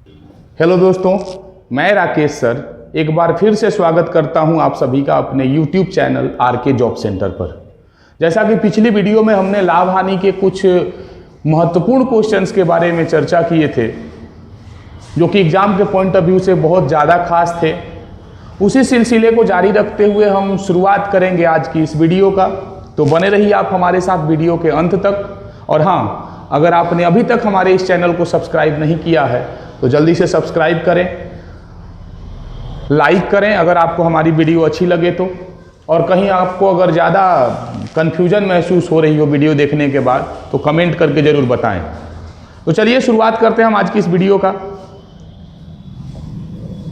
Hello दोस्तों, मैं Rakesh sir एक बार फिर से स्वागत करता हूं आप सभी का अपने YouTube channel RK job centre पर। जैसा कि पिछली वीडियो में हमने लाभ हानि के कुछ महत्वपूर्ण क्वेश्चंस के बारे में चर्चा किए थे, जो कि एग्जाम के पॉइंट ऑफ व्यू से बहुत ज़्यादा खास थे। उसी सिलसिले को जारी रखते हुए हम शुरुआत करेंगे आज की इस वीडियो का। तो बने रहिए आप हमारे साथ वीडियो के अंत तक। और हाँ, अगर आपने अभी तक हमारे इस चैनल को सब्सक्राइब नहीं किया है तो जल्दी से सब्सक्राइब करें, लाइक करें अगर आपको हमारी वीडियो अच्छी लगे तो। और कहीं आपको अगर ज़्यादा कन्फ्यूजन महसूस हो रही हो वीडियो देखने के बाद तो कमेंट करके ज़रूर बताएं। तो चलिए शुरुआत करते हैं हम आज की इस वीडियो का।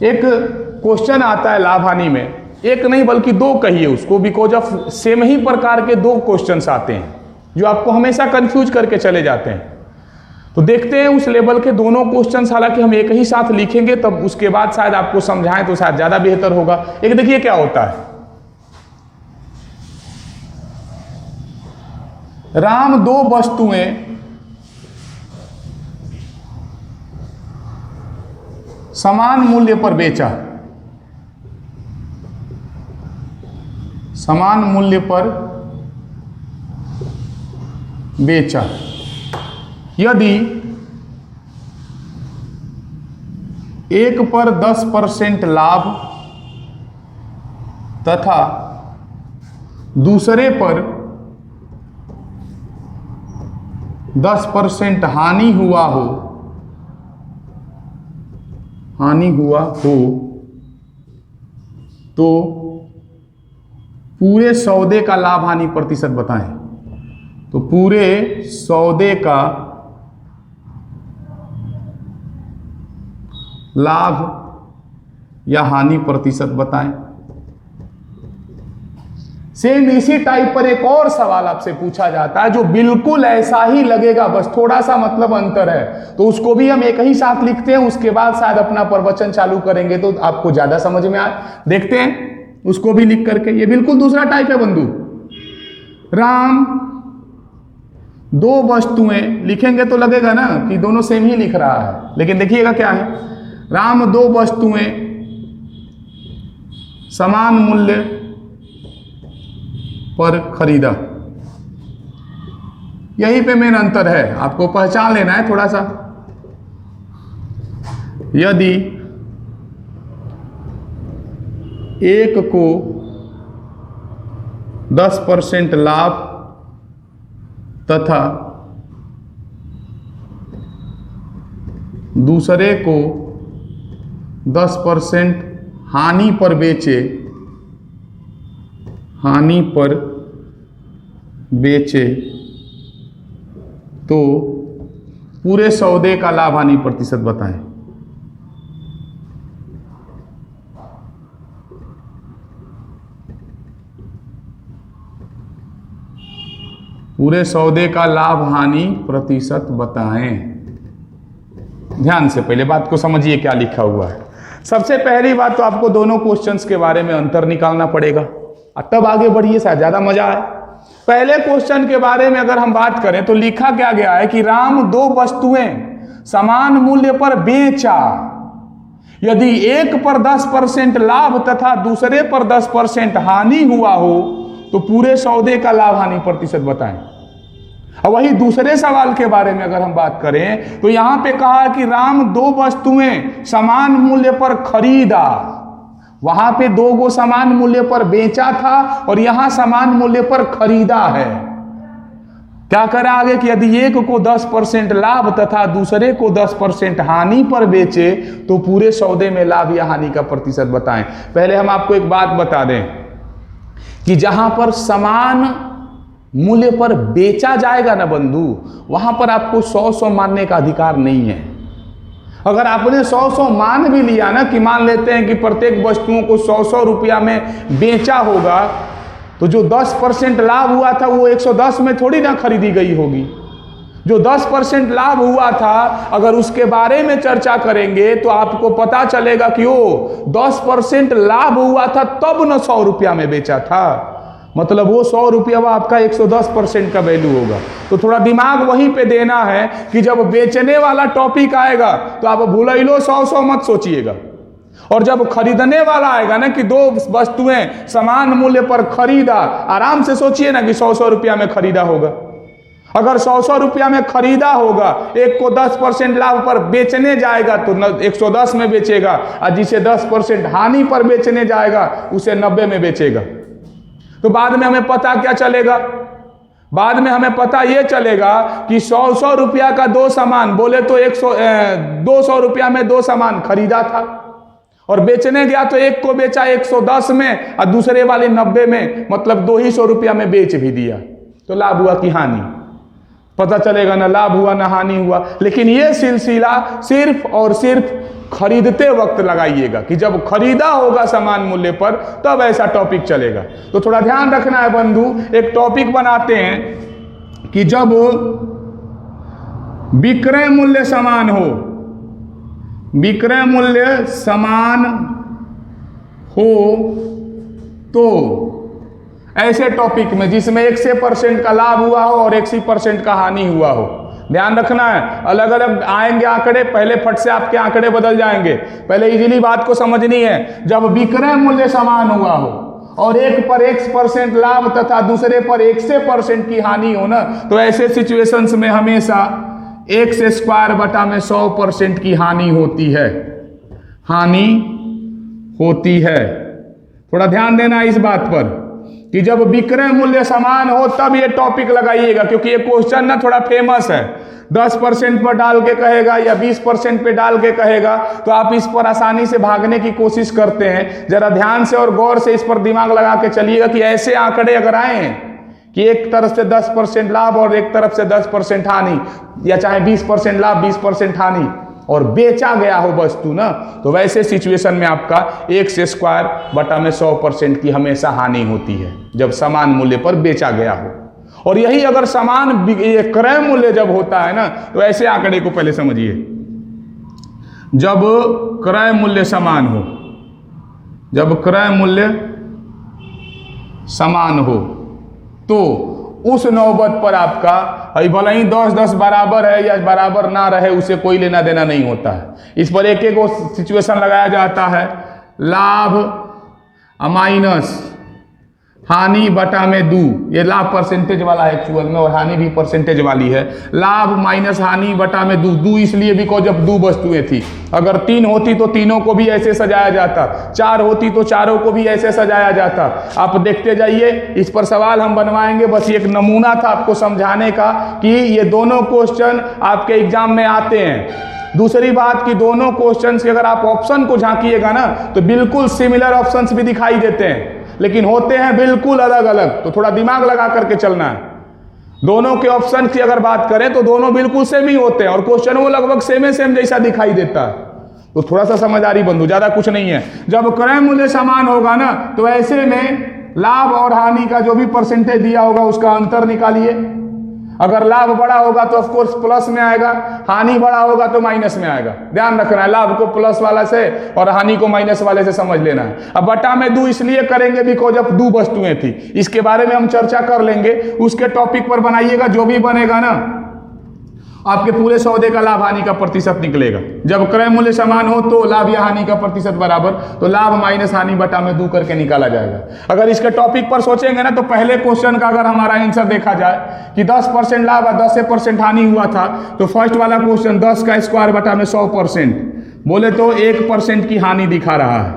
एक क्वेश्चन आता है लाभ हानि में, एक नहीं बल्कि दो कहिए उसको, बिकॉज ऑफ सेम ही प्रकार के दो क्वेश्चंस आते हैं जो आपको हमेशा कंफ्यूज करके चले जाते हैं। तो देखते हैं उस लेवल के दोनों क्वेश्चंस, हालांकि हम एक ही साथ लिखेंगे तब उसके बाद शायद आपको समझाएं तो शायद ज्यादा बेहतर होगा। एक देखिए क्या होता है, राम दो वस्तुएं समान मूल्य पर बेचा, समान मूल्य पर बेचा। यदि एक पर 10% लाभ तथा दूसरे पर 10% हानि हुआ हो, तो पूरे सौदे का लाभ हानि प्रतिशत बताएं। तो पूरे सौदे का लाभ या हानि प्रतिशत बताएं। सेम इसी टाइप पर एक और सवाल आपसे पूछा जाता है जो बिल्कुल ऐसा ही लगेगा, बस थोड़ा सा मतलब अंतर है। तो उसको भी हम एक ही साथ लिखते हैं, उसके बाद शायद अपना प्रवचन चालू करेंगे तो आपको ज्यादा समझ में आए। देखते हैं उसको भी लिख करके। ये बिल्कुल दूसरा टाइप है बंधु। राम दो वस्तुएं, लिखेंगे तो लगेगा ना कि दोनों सेम ही लिख रहा है, लेकिन देखिएगा क्या है। राम दो वस्तुएं समान मूल्य पर खरीदा। यहीं पे मेन अंतर है, आपको पहचान लेना है थोड़ा सा। यदि एक को 10% लाभ तथा दूसरे को 10% हानि पर बेचे, तो पूरे सौदे का लाभ हानि प्रतिशत बताएं। पूरे सौदे का लाभ हानि प्रतिशत बताएं। ध्यान से पहले बात को समझिए क्या लिखा हुआ है। सबसे पहली बात तो आपको दोनों क्वेश्चंस के बारे में अंतर निकालना पड़ेगा और तब आगे बढ़िए, शायद ज्यादा मजा आए। पहले क्वेश्चन के बारे में अगर हम बात करें तो लिखा क्या गया है कि राम दो वस्तुएं समान मूल्य पर बेचा। यदि एक पर 10% लाभ तथा दूसरे पर 10% हानि हुआ हो तो पूरे सौदे का लाभ हानि प्रतिशत बताएं। और वही दूसरे सवाल के बारे में अगर हम बात करें तो यहां पे कहा कि राम दो वस्तुएं समान मूल्य पर खरीदा। वहां पे दो को समान मूल्य पर बेचा था और यहां समान मूल्य पर खरीदा है। क्या करा आगे कि यदि एक को 10% लाभ तथा दूसरे को 10% हानि पर बेचे तो पूरे सौदे में लाभ या हानि का प्रतिशत बताएं। पहले हम आपको एक बात बता दें कि जहां पर समान मूल्य पर बेचा जाएगा ना बंधु, वहां पर आपको 100 मानने का अधिकार नहीं है। अगर आपने 100 मान भी लिया ना, कि मान लेते हैं कि प्रत्येक वस्तुओं को 100 रुपया में बेचा होगा, तो जो 10% लाभ हुआ था वो 110 में थोड़ी ना खरीदी गई होगी। जो 10% लाभ हुआ था अगर उसके बारे में चर्चा करेंगे तो आपको पता चलेगा कि वो 10% लाभ हुआ था तब न 100 रुपया में बेचा था। मतलब वो 100 रुपया आपका 110% का वैल्यू होगा। तो थोड़ा दिमाग वहीं पे देना है कि जब बेचने वाला टॉपिक आएगा तो आप भूलैलो 100 मत सोचिएगा, और जब खरीदने वाला आएगा ना कि दो वस्तुएं समान मूल्य पर खरीदा, आराम से सोचिए ना कि 100 रुपया में खरीदा होगा। अगर 100 रुपया में खरीदा होगा, एक को 10% लाभ पर बेचने जाएगा तो 110 में बेचेगा, और जिसे 10% हानि पर बेचने जाएगा उसे 90 में बेचेगा। तो बाद में हमें पता क्या चलेगा? बाद में हमें पता यह चलेगा कि 100 रुपया का दो सामान, बोले तो 200 रुपया में दो सामान खरीदा था और बेचने गया तो एक को बेचा 110 में और दूसरे वाले 90 में, मतलब 200 रुपया में बेच भी दिया। तो लाभ हुआ कि हानि? पता चलेगा ना लाभ हुआ ना हानि हुआ। लेकिन ये सिलसिला सिर्फ और सिर्फ खरीदते वक्त लगाइएगा कि जब खरीदा होगा समान मूल्य पर तब ऐसा टॉपिक चलेगा। तो थोड़ा ध्यान रखना है बंधु, एक टॉपिक बनाते हैं कि जब विक्रय मूल्य समान हो, विक्रय मूल्य समान हो तो ऐसे टॉपिक में जिसमें 100% का लाभ हुआ हो और 100% का हानि हुआ हो, ध्यान रखना है। अलग अलग आएंगे आंकड़े, पहले फट से आपके आंकड़े बदल जाएंगे। पहले इजीली बात को समझनी है। जब विक्रय मूल्य समान हुआ हो और एक पर 1% लाभ तथा दूसरे पर 100% की हानि हो ना, तो ऐसे सिचुएशंस में हमेशा x² बटा में 100% की हानि होती है, हानि होती है। थोड़ा ध्यान देना इस बात पर कि जब विक्रय मूल्य समान हो तब ये टॉपिक लगाइएगा, क्योंकि ये क्वेश्चन ना थोड़ा फेमस है। 10% पर डाल के कहेगा या 20% पे डाल के कहेगा तो आप इस पर आसानी से भागने की कोशिश करते हैं। जरा ध्यान से और गौर से इस पर दिमाग लगा के चलिएगा कि ऐसे आंकड़े अगर आए हैं कि एक तरफ से 10% लाभ और एक तरफ से 10% हानि, या चाहे 20% लाभ 20% हानि, और बेचा गया हो वस्तु ना, तो वैसे सिचुएशन में आपका x² बटा में 100% की हमेशा हानि होती है जब समान मूल्य पर बेचा गया हो। और यही अगर समान क्रय मूल्य जब होता है ना, तो ऐसे आंकड़े को पहले समझिए। जब क्रय मूल्य समान हो, जब क्रय मूल्य समान हो तो उस नौबत पर आपका भले ही 10-10 बराबर है या बराबर ना रहे, उसे कोई लेना देना नहीं होता है। इस पर एक एक सिचुएशन लगाया जाता है। लाभ माइनस हानि बटा में 2, ये लाभ परसेंटेज वाला है एक्चुअल में, और हानि भी परसेंटेज वाली है। लाभ माइनस हानि बटा में 2 इसलिए बिकॉज जब 2 वस्तुएं थी। अगर 3 होती तो तीनों को भी ऐसे सजाया जाता, 4 होती तो चारों को भी ऐसे सजाया जाता। आप देखते जाइए, इस पर सवाल हम बनवाएंगे। बस एक नमूना था आपको समझाने का कि ये दोनों क्वेश्चन आपके एग्जाम में आते हैं। दूसरी बात कि दोनों क्वेश्चन के अगर आप ऑप्शन को झांकिएगा ना, तो बिल्कुल सिमिलर ऑप्शंस भी दिखाई देते हैं, लेकिन होते हैं बिल्कुल अलग अलग। तो थोड़ा दिमाग लगा करके चलना है। दोनों के ऑप्शन की अगर बात करें तो दोनों बिल्कुल सेम ही होते हैं और क्वेश्चन वो लगभग सेम जैसा दिखाई देता है। तो थोड़ा सा समझदारी बंधु, ज्यादा कुछ नहीं है। जब क्रय मूल्य समान होगा ना, तो ऐसे में लाभ और हानि का जो भी परसेंटेज दिया होगा उसका अंतर निकालिए। अगर लाभ बड़ा होगा तो ऑफ कोर्स प्लस में आएगा, हानि बड़ा होगा तो माइनस में आएगा। ध्यान रखना है, लाभ को प्लस वाला से और हानि को माइनस वाले से समझ लेना है। अब बटा में 2 इसलिए करेंगे बिकॉज जब 2 वस्तुएं थी, इसके बारे में हम चर्चा कर लेंगे। उसके टॉपिक पर बनाइएगा, जो भी बनेगा ना आपके पूरे सौदे का लाभ हानि का प्रतिशत निकलेगा। जब क्रय मूल्य समान हो तो लाभ या हानि का प्रतिशत बराबर, तो लाभ माइनस हानि बटा में 2 करके निकाला जाएगा। अगर इसके टॉपिक पर सोचेंगे ना, तो पहले क्वेश्चन का अगर हमारा आंसर देखा जाए कि 10% लाभ और 10% हानि हुआ था, तो फर्स्ट वाला क्वेश्चन 10 का स्क्वायर बटा में 100%, बोले तो 1% की हानि दिखा रहा है।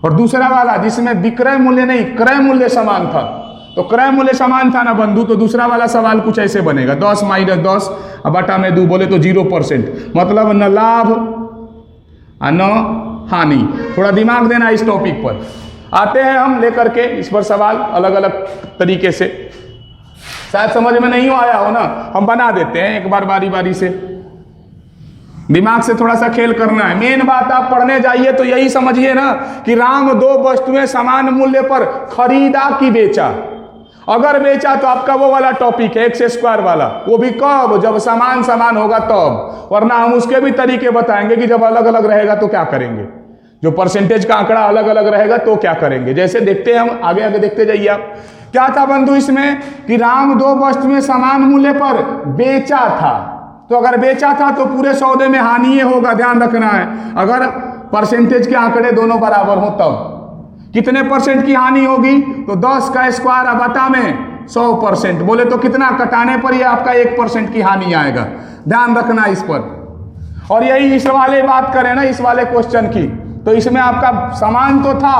और दूसरा वाला जिसमें विक्रय मूल्य नहीं क्रय मूल्य समान था, तो क्रय मूल्य समान था ना बंधु, तो दूसरा वाला सवाल कुछ ऐसे बनेगा, 10 माइनस 10 बटा में 2, बोले तो 0%, मतलब न लाभ और न हानि। थोड़ा दिमाग देना इस टॉपिक पर। आते हैं हम लेकर के इस पर सवाल अलग अलग तरीके से। शायद समझ में नहीं आया हो ना, हम बना देते हैं एक बार बारी बारी से। दिमाग से थोड़ा सा खेल करना है। मेन बात आप पढ़ने जाइए तो यही समझिए ना कि राम 2 वस्तुएं समान मूल्य पर खरीदा कि बेचा। अगर बेचा तो आपका वो वाला टॉपिक है x² वाला, वो भी कब, जब समान समान होगा तब। वरना हम उसके भी तरीके बताएंगे कि जब अलग अलग रहेगा तो क्या करेंगे, जो परसेंटेज का आंकड़ा अलग अलग रहेगा तो क्या करेंगे। जैसे देखते हैं हम आगे आगे देखते जाइए आप। क्या था बंधु इसमें कि राम 2 वस्तुएं समान मूल्य पर बेचा था, तो अगर बेचा था तो पूरे सौदे में हानि होगा, ध्यान रखना है। अगर परसेंटेज के आंकड़े दोनों बराबर हो तब कितने परसेंट की हानि होगी, तो 10 का स्क्वायर बटा में 100%, बोले तो कितना कटाने पर ये आपका 1% की हानि आएगा, ध्यान रखना इस पर। और यही इस वाले बात करें ना, इस वाले क्वेश्चन की, तो इसमें आपका सामान तो था,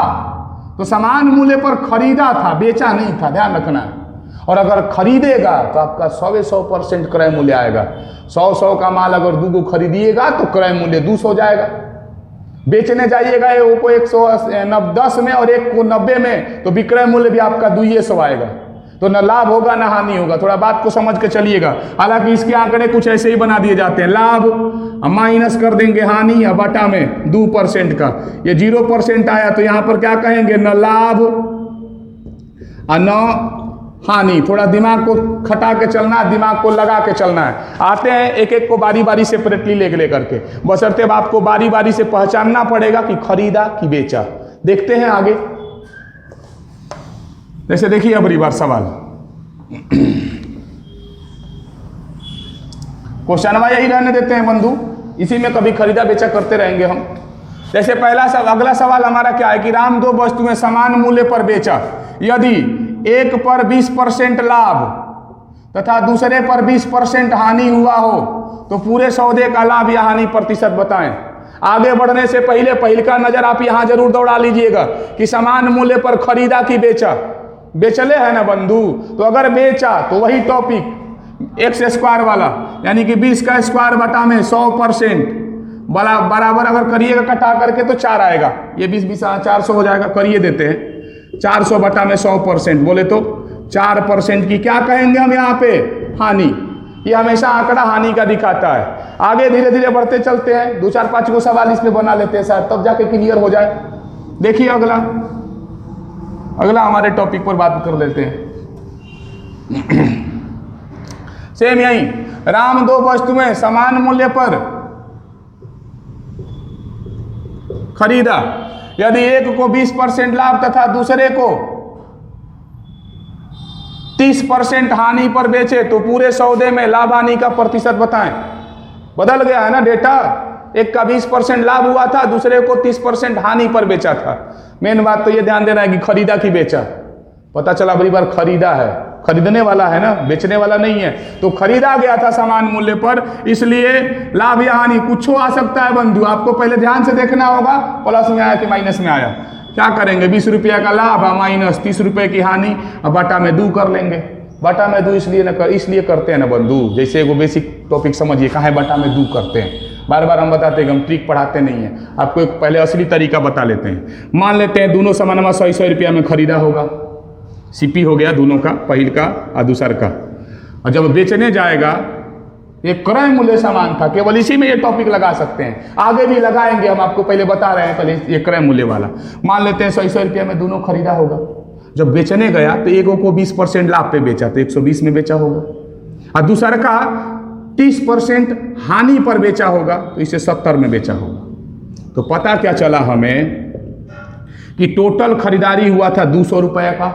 तो समान मूल्य पर खरीदा था, बेचा नहीं था, ध्यान रखना है। और अगर खरीदेगा तो आपका 100% क्रय मूल्य आएगा। 100 का माल अगर 2 को खरीदिएगा तो क्रय मूल्य 200 जाएगा। बेचने जाइएगा एक को 110 में और एक को 90 में, तो विक्रय मूल्य भी आपका 200 आएगा। तो न लाभ होगा न हानि होगा, थोड़ा बात को समझ के चलिएगा। हालांकि इसके आंकड़े कुछ ऐसे ही बना दिए जाते हैं, लाभ माइनस कर देंगे हानि या बटा में 2% का, ये 0% आया, तो यहां पर क्या कहेंगे, न लाभ और न हानि। थोड़ा दिमाग को खटा के चलना है, दिमाग को लगा के चलना है। आते हैं एक एक को बारी बारी सेपरेटली ले करके, बशर्ते आपको बारी बारी से पहचानना पड़ेगा कि खरीदा कि बेचा। देखते हैं आगे, जैसे देखिए अब बार सवाल क्वेश्चन यही रहने देते हैं बंधु, इसी में कभी खरीदा बेचा करते रहेंगे हम। जैसे अगला सवाल हमारा क्या है कि राम 2 वस्तुएं समान मूल्य पर बेचा, यदि एक पर 20% लाभ तथा दूसरे पर 20% हानि हुआ हो तो पूरे सौदे का लाभ या हानि प्रतिशत बताएं। आगे बढ़ने से पहले पहिल का नजर आप यहां जरूर दौड़ा लीजिएगा कि समान मूल्य पर खरीदा कि बेचा। बेचले है ना बंधु, तो अगर बेचा तो वही टॉपिक एक्स स्क्वायर वाला, यानी कि 20 का स्क्वायर बटा में 100% बराबर अगर करिएगा कटा करके तो 4 आएगा, ये 20 400 हो जाएगा, करिए देते हैं 400 बटा में 100%, बोले तो 4% की क्या कहेंगे हम यहाँ पे, हानि। ये हमेशा आंकड़ा हानि का दिखाता है। आगे धीरे धीरे बढ़ते चलते हैं, 2 4 5 को सवाल इसमें बना लेते हैं शायद, तब जाके क्लियर हो जाए। देखिए अगला हमारे टॉपिक पर बात कर लेते हैं। सेम यही, राम 2 वस्तुएं समान मूल्य पर खरीदा, यदि एक को 20% लाभ तथा दूसरे को 30% हानि पर बेचे तो पूरे सौदे में लाभ हानि का प्रतिशत बताएं। बदल गया है ना डेटा, एक का 20% लाभ हुआ था, दूसरे को 30% हानि पर बेचा था। मेन बात तो ये ध्यान देना है कि खरीदा कि बेचा। पता चला बड़ी बार खरीदा है, खरीदने वाला है ना, बेचने वाला नहीं है, तो खरीदा गया था समान मूल्य पर, इसलिए लाभ या हानि कुछ आ सकता है बंधु। आपको पहले ध्यान से देखना होगा, प्लस में आया कि माइनस में आया। क्या करेंगे, 20 रुपया का लाभ माइनस 30 रुपये की हानि, और बटा में 2 कर लेंगे। बटा में 2 इसलिए करते हैं ना बंधु, जैसे वो बेसिक टॉपिक समझिए, कहाँ है बटा में 2 करते हैं। बार बार हम बताते हैं कि हम ट्रिक पढ़ाते नहीं हैं, आपको एक पहले असली तरीका बता लेते हैं। मान लेते हैं दोनों सामान 100 रुपया में खरीदा होगा, सीपी हो गया दोनों का, पहिल का और दूसर का। और जब बेचने जाएगा, एक क्रय मूल्य समान था, केवल इसी में ये टॉपिक लगा सकते हैं, आगे भी लगाएंगे हम, आपको पहले बता रहे हैं, पहले ये क्रय मूल्य वाला। मान लेते हैं 100 रुपया में दोनों खरीदा होगा, जब बेचने गया तो एक को 20% लाभ पे बेचा तो 120 में बेचा होगा, और दूसरा का 30% हानि पर बेचा होगा तो इसे 70 में बेचा होगा। तो पता क्या चला हमें कि टोटल खरीदारी हुआ था 200 रुपये का,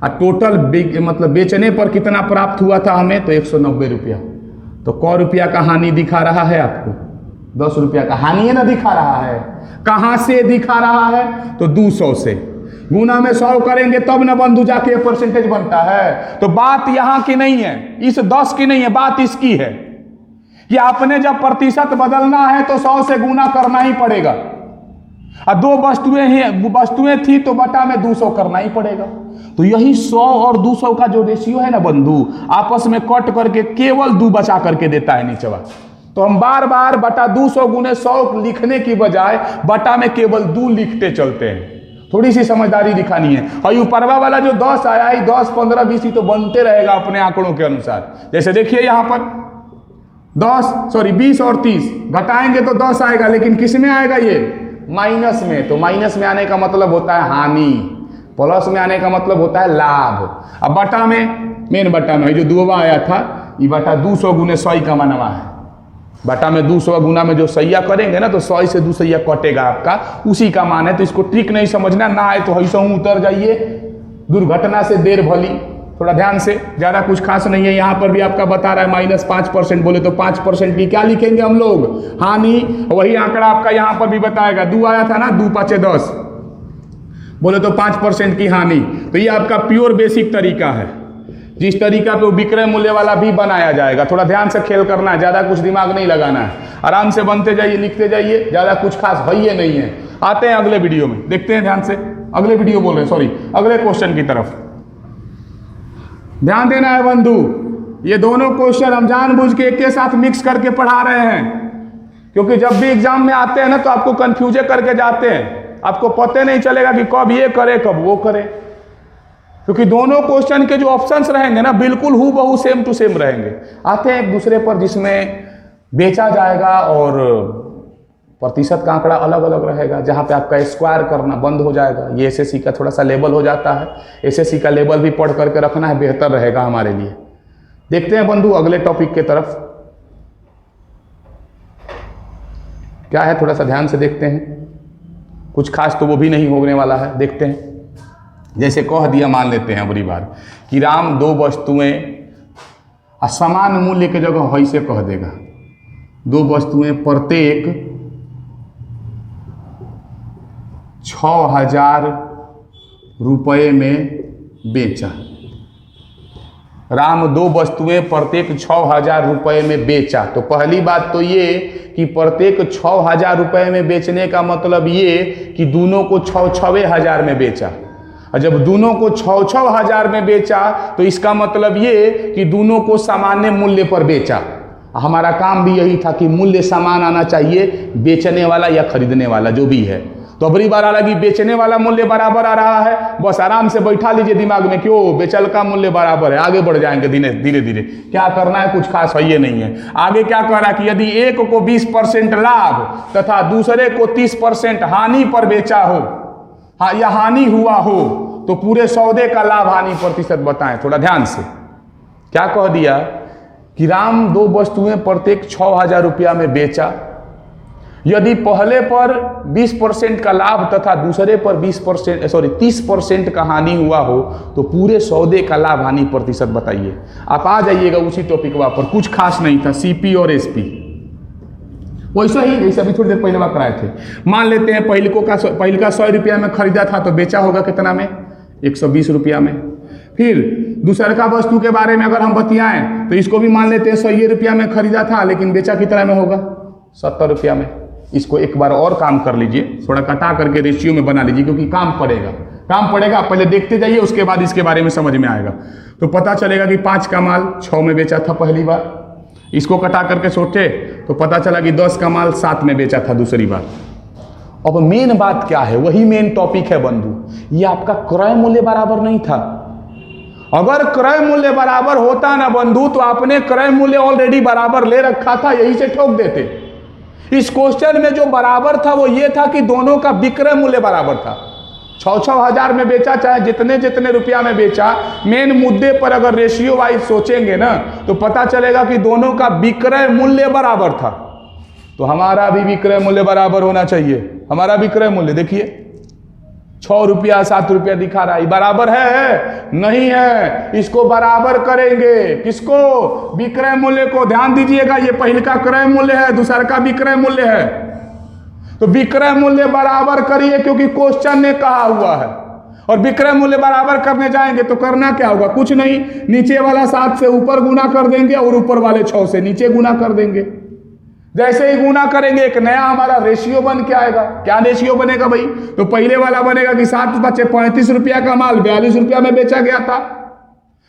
और टोटल मतलब बेचने पर कितना प्राप्त हुआ था हमें, तो 190 रुपया। तो क रुपया का हानि दिखा रहा है आपको, 10 रुपया का हानि है ना दिखा रहा है। कहाँ से दिखा रहा है, तो 200 से गुना में 100 करेंगे तब ना बंधु जाके परसेंटेज बनता है। तो बात यहाँ की नहीं है, इस 10 की नहीं है, बात इसकी है कि आपने जब प्रतिशत बदलना है तो 100 से गुना करना ही पड़ेगा, और 2 वस्तुएं थी तो बटा में 200 करना ही पड़ेगा। तो यही 100 और 200 का जो रेशियो है ना बंधु, आपस में कट करके केवल 2 बचा करके देता है नीचवा। तो हम बार बार बटा 200 गुने 100 लिखने की बजाय बटा में केवल 2 लिखते चलते हैं। थोड़ी सी समझदारी दिखानी है। और ये ऊपरवा वाला जो 10 आया है, 10 15 20 ही तो बनते रहेगा अपने आंकड़ों के अनुसार। जैसे देखिए यहाँ पर 20 और 30 घटाएंगे तो 10 आएगा, लेकिन किस में आएगा, ये माइनस में। तो माइनस में आने का मतलब होता है हानि, प्लस में आने का मतलब होता है लाभ। अब बटा में, मेन बटा में जो 2 आया था, ये बटा 200 गुने 100 का मनवा है। बटा में 200 गुना में जो सैया करेंगे ना, तो 100 से 2 सैया कटेगा आपका, उसी का मान है। तो इसको ट्रिक नहीं समझना ना है तो ऐसा उतर जाइए, दुर्घटना से देर भली, थोड़ा ध्यान से, ज़्यादा कुछ खास नहीं है। यहाँ पर भी आपका बता रहा है -5%, बोले तो 5% की क्या लिखेंगे हम लोग, हानि। वही आंकड़ा आपका यहाँ पर भी बताएगा, 2 आया था ना, 2 5 10, बोले तो 5% की हानि। तो ये आपका प्योर बेसिक तरीका है, जिस तरीका पे वो विक्रय मूल्य वाला भी बनाया जाएगा। थोड़ा ध्यान से खेल करना है, ज़्यादा कुछ दिमाग नहीं लगाना है, आराम से बनते जाइए, लिखते जाइए, ज़्यादा कुछ खास है ही नहीं है। आते हैं अगले वीडियो में, देखते हैं ध्यान से, अगले वीडियो बोल रहे हैं, सॉरी, अगले क्वेश्चन की तरफ ध्यान देना है बंधु। ये दोनों क्वेश्चन हम जानबूझ के एक के साथ मिक्स करके पढ़ा रहे हैं, क्योंकि जब भी एग्जाम में आते हैं ना तो आपको कंफ्यूजे करके जाते हैं, आपको पता नहीं चलेगा कि कब ये करे कब वो करे, क्योंकि दोनों क्वेश्चन के जो ऑप्शंस रहेंगे ना बिल्कुल हूबहू सेम टू सेम रहेंगे। आते हैं एक दूसरे पर, जिसमें बेचा जाएगा और प्रतिशत का आंकड़ा अलग अलग रहेगा, जहां पे आपका स्क्वायर करना बंद हो जाएगा। ये एसएससी का थोड़ा सा लेवल हो जाता है, एसएससी का लेवल भी पढ़ करके रखना है, बेहतर रहेगा हमारे लिए। देखते हैं बंधु अगले टॉपिक के तरफ क्या है, थोड़ा सा ध्यान से देखते हैं। कुछ खास तो वो भी नहीं होने वाला है, देखते हैं। जैसे कह दिया, मान लेते हैं अगली बार कि राम 2 वस्तुएं असमान मूल्य की जगह वैसे कह देगा, 2 वस्तुएं प्रत्येक 6,000 रुपये में बेचा। राम 2 वस्तुएं प्रत्येक 6,000 रुपये में बेचा। तो पहली बात तो ये कि प्रत्येक 6,000 रुपये में बेचने का मतलब ये कि दोनों को 6,000 में बेचा। और जब दोनों को 6,000 में बेचा तो इसका मतलब ये कि दोनों को सामान्य मूल्य पर बेचा। हमारा काम भी यही था कि मूल्य समान आना चाहिए, बेचने वाला या खरीदने वाला जो भी है। तो अबरी बार अलग ही बेचने वाला मूल्य बराबर आ रहा है, बस आराम से बैठा लीजिए दिमाग में, क्यों बेचल का मूल्य बराबर है, आगे बढ़ जाएंगे धीरे धीरे। क्या करना है, कुछ खास है ये नहीं है। आगे क्या कह रहा है कि यदि एक को 20% लाभ तथा दूसरे को 30% हानि पर बेचा हो, हाँ, या हानि हुआ हो, तो पूरे सौदे का लाभ हानि प्रतिशत बताएं। थोड़ा ध्यान से, क्या कह दिया कि राम 2 वस्तुएं प्रत्येक 6,000 रुपया में बेचा। यदि पहले पर 20% का लाभ तथा दूसरे पर 30% का हानि हुआ हो, तो पूरे सौदे का लाभ हानि प्रतिशत बताइए। आप आ जाइएगा उसी टॉपिक पर, कुछ खास नहीं था, सीपी और एसपी वैसा ही जैसे अभी थोड़ी देर पहले बात कराए थे। मान लेते हैं पहले का 100 रुपया में खरीदा था तो बेचा होगा कितना में, 120 रुपया में। फिर दूसरे का वस्तु के बारे में अगर हम बतियाएं तो इसको भी मान लेते हैं 100 रुपया में खरीदा था, लेकिन बेचा कितना में होगा, 70 रुपया में। इसको एक बार और काम कर लीजिए, थोड़ा कटा करके रेशियो में बना लीजिए, क्योंकि काम पड़ेगा। पहले देखते जाइए, उसके बाद इसके बारे में समझ में आएगा। तो पता चलेगा कि 5 का माल 6 में बेचा था पहली बार, इसको कटा करके सोचे तो पता चला कि 10 का माल 7 में बेचा था दूसरी बार। अब मेन बात क्या है, वही मेन टॉपिक है बंधु, ये आपका क्रय मूल्य बराबर नहीं था। अगर क्रय मूल्य बराबर होता ना बंधु, तो आपने क्रय मूल्य ऑलरेडी बराबर ले रखा था, यही से ठोक देते। इस क्वेश्चन में जो बराबर था वो ये था कि दोनों का विक्रय मूल्य बराबर था। 6,000 में बेचा, चाहे जितने रुपया में बेचा, मेन मुद्दे पर अगर रेशियो वाइज सोचेंगे ना तो पता चलेगा कि दोनों का विक्रय मूल्य बराबर था। तो हमारा भी विक्रय मूल्य बराबर होना चाहिए। हमारा विक्रय मूल्य देखिए 6 रुपया 7 रुपया दिखा रहा है, बराबर है नहीं है, इसको बराबर करेंगे। किसको, विक्रय मूल्य को। ध्यान दीजिएगा, ये पहले का क्रय मूल्य है, दूसरा का विक्रय मूल्य है। तो विक्रय मूल्य बराबर करिए, क्योंकि क्वेश्चन ने कहा हुआ है। और विक्रय मूल्य बराबर करने जाएंगे तो करना क्या होगा, कुछ नहीं, नीचे वाला 7 से ऊपर गुना कर देंगे और ऊपर वाले 6 से नीचे गुना कर देंगे। जैसे ही गुना करेंगे एक नया हमारा रेशियो बन के आएगा। क्या रेशियो बनेगा भाई, तो पहले वाला बनेगा कि 7 बचे 35 रुपया का माल 42 रुपया में बेचा गया था।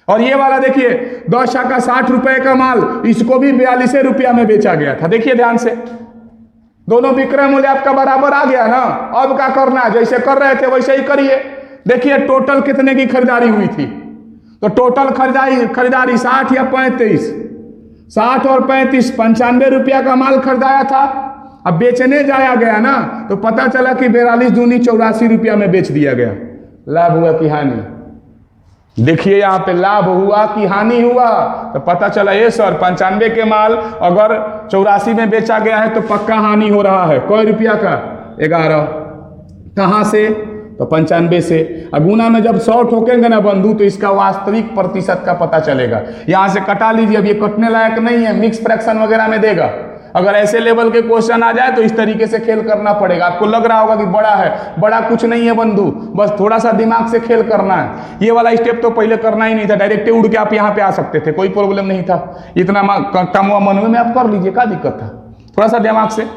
और ये वाला देखिए 10 का 60 रुपए का माल, इसको भी 42 रुपया में बेचा गया था। देखिए ध्यान से, दोनों विक्रय मूल्य आपका बराबर आ गया ना। अब क्या करना है, जैसे कर रहे थे वैसे ही करिए। देखिए टोटल कितने की खरीदारी हुई थी, तो टोटल खरीदारी 60 या 35, 60 और 35 95 रुपया का माल खरीदाया था। अब बेचने जाया गया ना तो पता चला कि 42 दूनी 84 रुपया में बेच दिया गया। लाभ हुआ कि हानि, देखिए यहाँ पे लाभ हुआ कि हानि हुआ। तो पता चला ये सर 95 के माल अगर 84 में बेचा गया है तो पक्का हानि हो रहा है। कोई रुपया का 11, कहाँ से, तो 95 से। गुना में जब 100 ठोकेंगे ना बंधु तो इसका वास्तविक प्रतिशत का पता चलेगा। यहाँ से कटा लीजिए, अब ये कटने लायक नहीं है, मिक्स फ्रैक्शन वगैरह में देगा। अगर ऐसे लेवल के क्वेश्चन आ जाए तो इस तरीके से खेल करना पड़ेगा। आपको लग रहा होगा कि बड़ा है, बड़ा कुछ नहीं है बंधु, बस थोड़ा सा दिमाग से खेल करना है। ये वाला स्टेप तो पहले करना ही नहीं था, डायरेक्ट उड़ के आप यहाँ पे आ सकते थे, कोई प्रॉब्लम नहीं था। इतना कम मन में आप कर लीजिए, क्या दिक्कत था। थोड़ा सा दिमाग से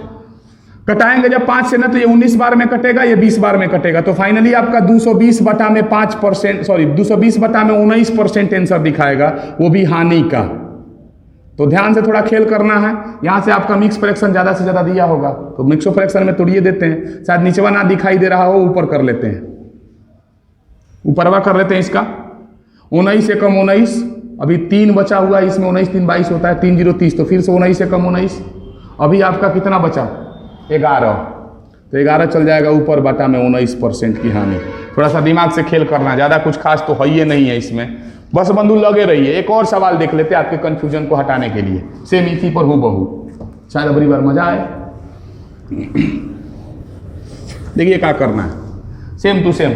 कटाएंगे जब 5 से ना, तो ये 19 बार में कटेगा, ये 20 बार में कटेगा, तो फाइनली आपका 220 बटा में 5%, सॉरी 220 बटा में 19% आंसर दिखाएगा, वो भी हानि का। तो ध्यान से थोड़ा खेल करना है। यहाँ से आपका मिक्स फ्रैक्शन ज़्यादा से ज़्यादा दिया होगा, तो मिक्स फ्रैक्शन में तोड़िए देते हैं, शायद नीचवा ना दिखाई दे रहा हो, ऊपर कर लेते हैं, ऊपरवा कर लेते हैं इसका। 19 से कम 19, अभी 3 बचा हुआ है, इसमें 19 3 22 होता है, 3 0 30, तो फिर से 19 से कम 19, अभी आपका कितना बचा 11, तो 11 चल जाएगा ऊपर, बटा में 19% की हानि। थोड़ा सा दिमाग से खेल करना, ज़्यादा कुछ खास तो है ही नहीं है इसमें, बस बंधु लगे रहिए। एक और सवाल देख लेते हैं आपके कंफ्यूजन को हटाने के लिए, सेम इसी पर हूबहू, शायद अगली बार मजा आए। देखिए क्या करना है, सेम टू सेम,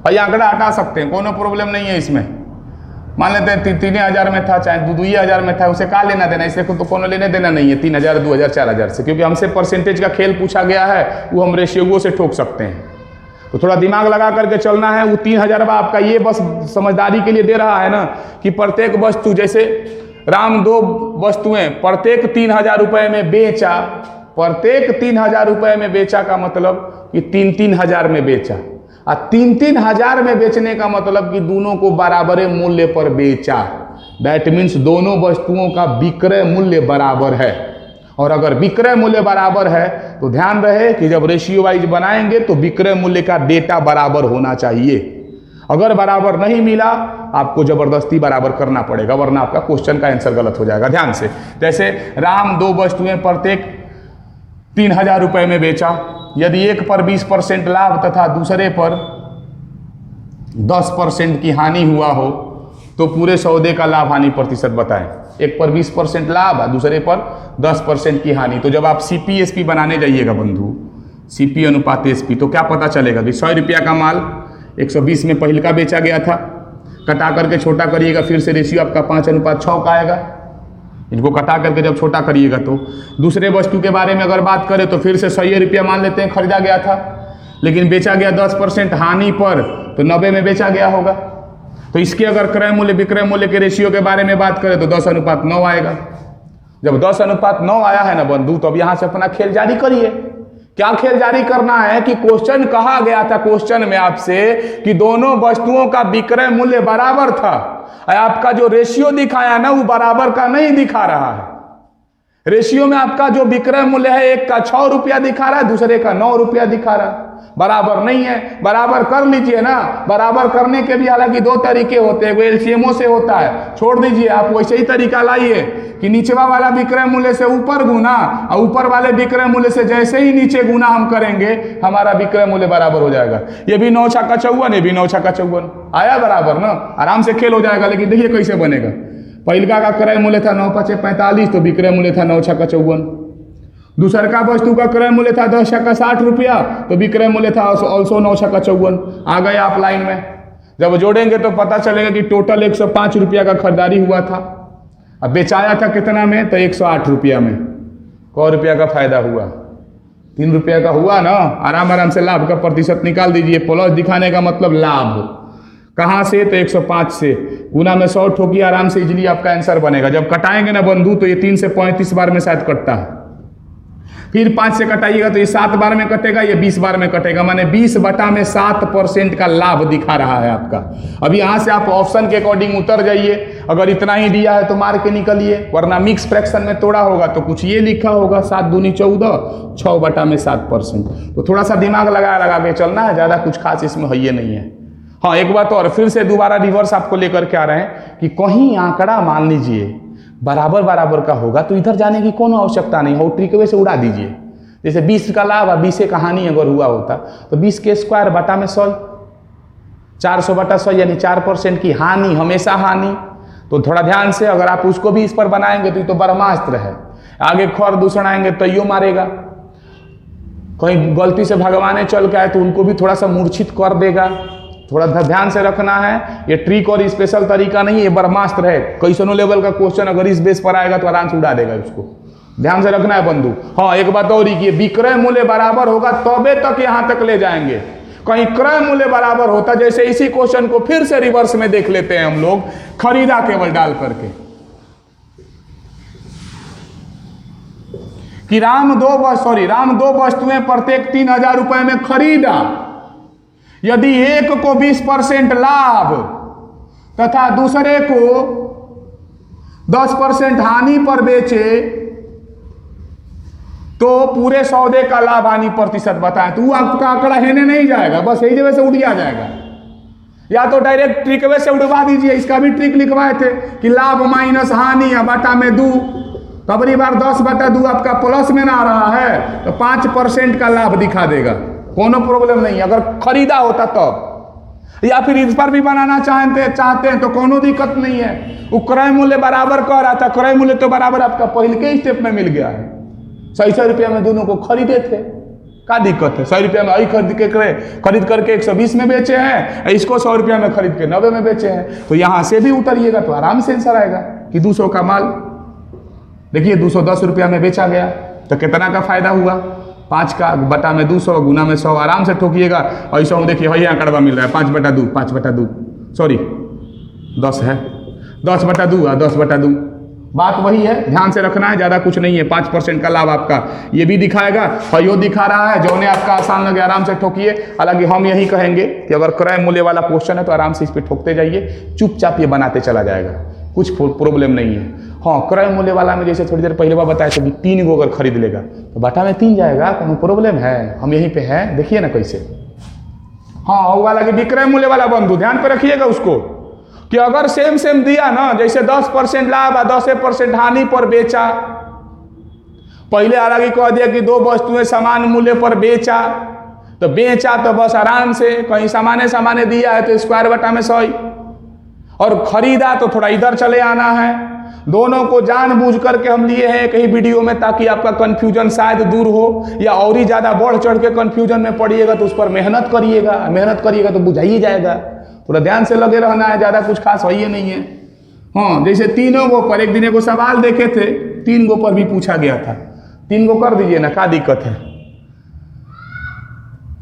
और ये आंकड़ा हटा सकते हैं, कोनो प्रॉब्लम नहीं है इसमें। मान लेते हैं 3,000 में था, चाहे 2,000 में था, उसे क्या लेना देना, इससे तो कोनो लेने देना नहीं है 3,000 2,000 4,000 से, क्योंकि हमसे परसेंटेज का खेल पूछा गया है, वो हम रेशियो से ठोक सकते हैं। तो थोड़ा दिमाग लगा करके चलना है। वो 3,000 आपका ये बस समझदारी के लिए दे रहा है ना, कि प्रत्येक वस्तु, जैसे राम 2 वस्तुएं प्रत्येक 3,000 रुपये में बेचा, प्रत्येक 3,000 रुपये में बेचा का मतलब कि 3,000 में बेचा, और 3,000 में बेचने का मतलब कि दोनों को बराबर मूल्य पर बेचा। दैट मीन्स दोनों वस्तुओं का विक्रय मूल्य बराबर है, और अगर विक्रय मूल्य बराबर है तो ध्यान रहे कि जब रेशियो वाइज बनाएंगे तो विक्रय मूल्य का डेटा बराबर होना चाहिए। अगर बराबर नहीं मिला आपको जबरदस्ती बराबर करना पड़ेगा, वरना आपका क्वेश्चन का आंसर गलत हो जाएगा। ध्यान से, जैसे राम 2 वस्तुएं प्रत्येक 3,000 रुपये में बेचा, यदि एक पर 20% लाभ तथा दूसरे पर 10% की हानि हुआ हो तो पूरे सौदे का लाभ हानि प्रतिशत बताएं। एक पर 20% लाभ, दूसरे पर 10% की हानि। तो जब आप CP/SP बनाने जाइएगा बंधु, CP अनुपात SP, तो क्या पता चलेगा कि 100 रुपया का माल 120 में पहले का बेचा गया था, कटा करके छोटा करिएगा, फिर से रेशियो आपका 5:6 का आएगा। इनको कटा करके जब छोटा करिएगा तो दूसरे वस्तु के बारे में अगर बात करें तो फिर से 100 रुपया मान लेते हैं, खरीदा गया था, लेकिन बेचा गया 10% हानि पर, तो 90 में बेचा गया होगा। तो इसके अगर क्रय मूल्य विक्रय मूल्य के रेशियो के बारे में बात करें तो 10:9 आएगा। जब 10:9 आया है ना बंधु, तो अब यहां से अपना खेल जारी करिए। क्या खेल जारी करना है कि क्वेश्चन कहा गया था, क्वेश्चन में आपसे कि दोनों वस्तुओं का विक्रय मूल्य बराबर था, आपका जो रेशियो दिखाया ना वो बराबर का नहीं दिखा रहा है। रेशियो में आपका जो विक्रय मूल्य है, एक का 6 रुपया दिखा रहा है, दूसरे का 9 रुपया दिखा रहा है, बराबर नहीं है। बराबर कर लीजिए ना। बराबर करने के भी हालांकि 2 तरीके होते हैं, वो LCMO से होता है, छोड़ दीजिए, आप वैसे ही तरीका लाइए कि नीचवा वाला विक्रय मूल्य से ऊपर गुना और ऊपर वाले विक्रय मूल्य से जैसे ही नीचे गुना हम करेंगे हमारा विक्रय मूल्य बराबर हो जाएगा। ये भी 9 छक्का 54, ये भी 9 छक्का 54 आया बराबर ना, आराम से खेल हो जाएगा। लेकिन देखिए कैसे बनेगा। पहिलका का क्रय मूल्य था 9 5 45, तो विक्रय मूल्य था 9 छक्का 54। दूसर का वस्तु का क्रय मूल्य था 10 छक्का 60 रुपया, तो विक्रय मूल्य था ऑल्सो 9 छक्का 54। आ गए आप लाइन में। जब जोड़ेंगे तो पता चलेगा कि टोटल 105 रुपया का खरीदारी हुआ था, अब बेचाया था कितना में, तो 108 रुपया में। क रुपया का फायदा हुआ, 3 रुपया का हुआ ना। आराम आराम से लाभ का प्रतिशत निकाल दीजिए। प्लस दिखाने का मतलब लाभ कहाँ से, तो 105 से। गुना में 100 ठोकी, आराम से इजीली आपका आंसर बनेगा। जब कटाएंगे ना बंधु तो ये 3 से 35 बार में शायद कटता है, फिर 5 से कटाइएगा तो ये 7 बार में कटेगा, ये 20 बार में कटेगा, माने 20/7% का लाभ दिखा रहा है आपका। अब यहाँ से आप ऑप्शन के अकॉर्डिंग उतर जाइए। अगर इतना ही दिया है तो मार के निकलिए, वरना मिक्स फ्रैक्शन में तोड़ा होगा तो कुछ ये लिखा होगा 7 दूनी 14, 6/7%। तो थोड़ा सा दिमाग लगा के चलना है, ज़्यादा कुछ खास इसमें है ये नहीं है। हाँ, एक बात और फिर से दोबारा रिवर्स आपको लेकर के आ रहे हैं कि कहीं आंकड़ा मान लीजिए बराबर बराबर का होगा तो इधर जाने की कोनो आवश्यकता नहीं हो, ट्रिक से उड़ा दीजिए। जैसे 20 का लाभ और 20 का हानि अगर हुआ होता तो 20 के स्क्वायर बटा में 100, 400/100 यानी 4% की हानि, हमेशा हानि। तो थोड़ा ध्यान से अगर आप उसको भी इस पर बनाएंगे तो ये तो ब्रह्मास्त्र है, आगे खर दूषण आएंगे तो यो मारेगा। कहीं गलती से भगवान चल के आए तो उनको भी थोड़ा सा मूर्छित कर देगा। थोड़ा ध्यान से रखना है, ये ट्रिक और स्पेशल तरीका नहीं, ये ब्रह्मास्त्र है। कैसनो लेवल का क्वेश्चन अगर इस बेस पर आएगा तो आराम से उड़ा देगा उसको। ध्यान से रखना है बंधु। हाँ, एक बात और ही कि विक्रय मूल्य बराबर होगा तबे तक यहां तक ले जाएंगे। कहीं क्रय मूल्य बराबर होता, जैसे इसी क्वेश्चन को फिर से रिवर्स में देख लेते हैं हम लोग, खरीदा केवल डाल करके कि राम दो वस्तुएं प्रत्येक 3,000 रुपए में खरीदा। यदि एक को 20% लाभ तथा दूसरे को 10% हानि पर बेचे तो पूरे सौदे का लाभ हानि प्रतिशत बताएं। तो वो आपका आंकड़ा हेने नहीं जाएगा, बस यही जगह से उड़िया जाएगा। या तो डायरेक्ट ट्रिक वे से उड़वा दीजिए। इसका भी ट्रिक लिखवाए थे कि लाभ माइनस हानि बटा में 2, तो अगली बार 10/2 आपका प्लस में ना आ रहा है तो 5% का लाभ दिखा देगा, कोनो प्रॉब्लम नहीं। अगर खरीदा होता तब, या फिर इस पर भी बनाना चाहते हैं तो कोनो दिक्कत नहीं है। वो क्रय मूल्य बराबर कह रहा था, क्रय मूल्य तो बराबर आपका पहले के स्टेप में मिल गया है। 100 रुपया में दोनों को खरीदे थे, क्या दिक्कत है? 100 रुपया में खरीद करके 120 में बेचे हैं, इसको 100 रुपया में खरीद के 90 में बेचे हैं। तो यहां से भी उतरिएगा तो आराम से आंसर आएगा कि 200 का माल देखिए 210 रुपया में बेचा गया, तो कितना का फायदा हुआ? 5 का बटा में 200 गुना में 100, आराम से ठोकिएगा। ऐसा देखिए वही आंकड़ा मिल रहा है 5/2 सॉरी 10 है 10/2 और 10/2 बात वही है। ध्यान से रखना है, ज़्यादा कुछ नहीं है। 5% का लाभ आपका ये भी दिखाएगा, यो दिखा रहा है। जो ने आपका आसान लगे आराम से ठोकिए। हालांकि हम यही कहेंगे कि अगर क्रय मूल्य वाला क्वेश्चन है तो आराम से इस पर ठोकते जाइए, चुपचाप ये बनाते चला जाएगा, कुछ प्रॉब्लम नहीं है। हाँ, क्रय मूल्य वाला में जैसे थोड़ी देर पहले बार बताया था कि 3 गो अगर खरीद लेगा तो बटा में 3 जाएगा, कोनो प्रॉब्लम है? हम यहीं पे हैं, देखिए ना कैसे। हाँ, वो वाला कि विक्रय मूल्य वाला बंधु ध्यान पे रखिएगा उसको कि अगर सेम दिया ना, जैसे 10% लाभ और 10% हानि पर बेचा, पहले हालांकि कह दिया कि 2 वस्तुएं समान मूल्य पर बेचा, तो बेचा तो बस आराम से कहीं सामान्य दिया है तो स्क्वायर बटा में 100, और खरीदा तो थोड़ा इधर चले आना है। दोनों को जानबूझ करके हम लिए हैं कहीं वीडियो में ताकि आपका कंफ्यूजन शायद दूर हो, या और ही ज़्यादा बढ़ चढ़ के कंफ्यूजन में पड़िएगा तो उस पर मेहनत करिएगा तो बुझाइए जाएगा। थोड़ा ध्यान से लगे रहना है, ज़्यादा कुछ खास है ही नहीं है। हाँ, जैसे 3 गो पर एक दिन को सवाल देखे थे, 3 गो पर भी पूछा गया था। 3 गो कर दीजिए ना, क्या दिक्कत है?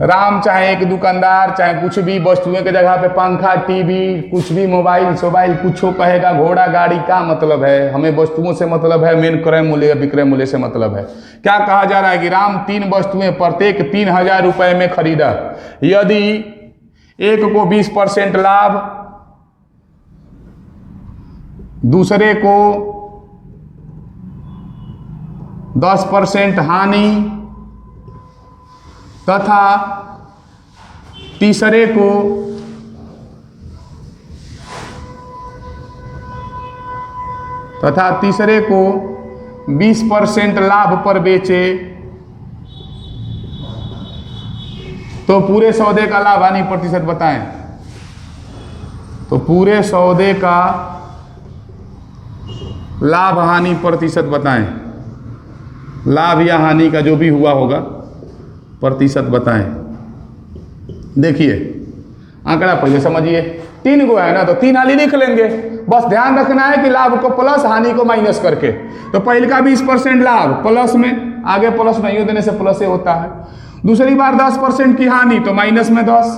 राम चाहे एक दुकानदार, चाहे कुछ भी वस्तुएं के जगह पे पंखा, टीवी, कुछ भी मोबाइल कुछ कहेगा, घोड़ा गाड़ी, का मतलब है? हमें वस्तुओं से मतलब है, मेन क्रय मूल्य या विक्रय मूल्य से मतलब है। क्या कहा जा रहा है कि राम 3 वस्तुएं प्रत्येक 3,000 रुपए में खरीदा। यदि एक को 20% लाभ, दूसरे को 10% हानि तथा तीसरे को 20% लाभ पर बेचे तो पूरे सौदे का लाभ हानि प्रतिशत बताएं। तो पूरे सौदे का लाभ हानि प्रतिशत बताएं। लाभ या हानि का जो भी हुआ होगा प्रतिशत बताएं। देखिए आंकड़ा पहले समझिए, 3 गो है ना तो 3 हाली लिख लेंगे। बस ध्यान रखना है कि लाभ को प्लस हानि को माइनस करके। तो पहले का 20% लाभ प्लस में, आगे प्लस नहीं देने से प्लस से होता है। दूसरी बार 10% की हानि तो माइनस में 10,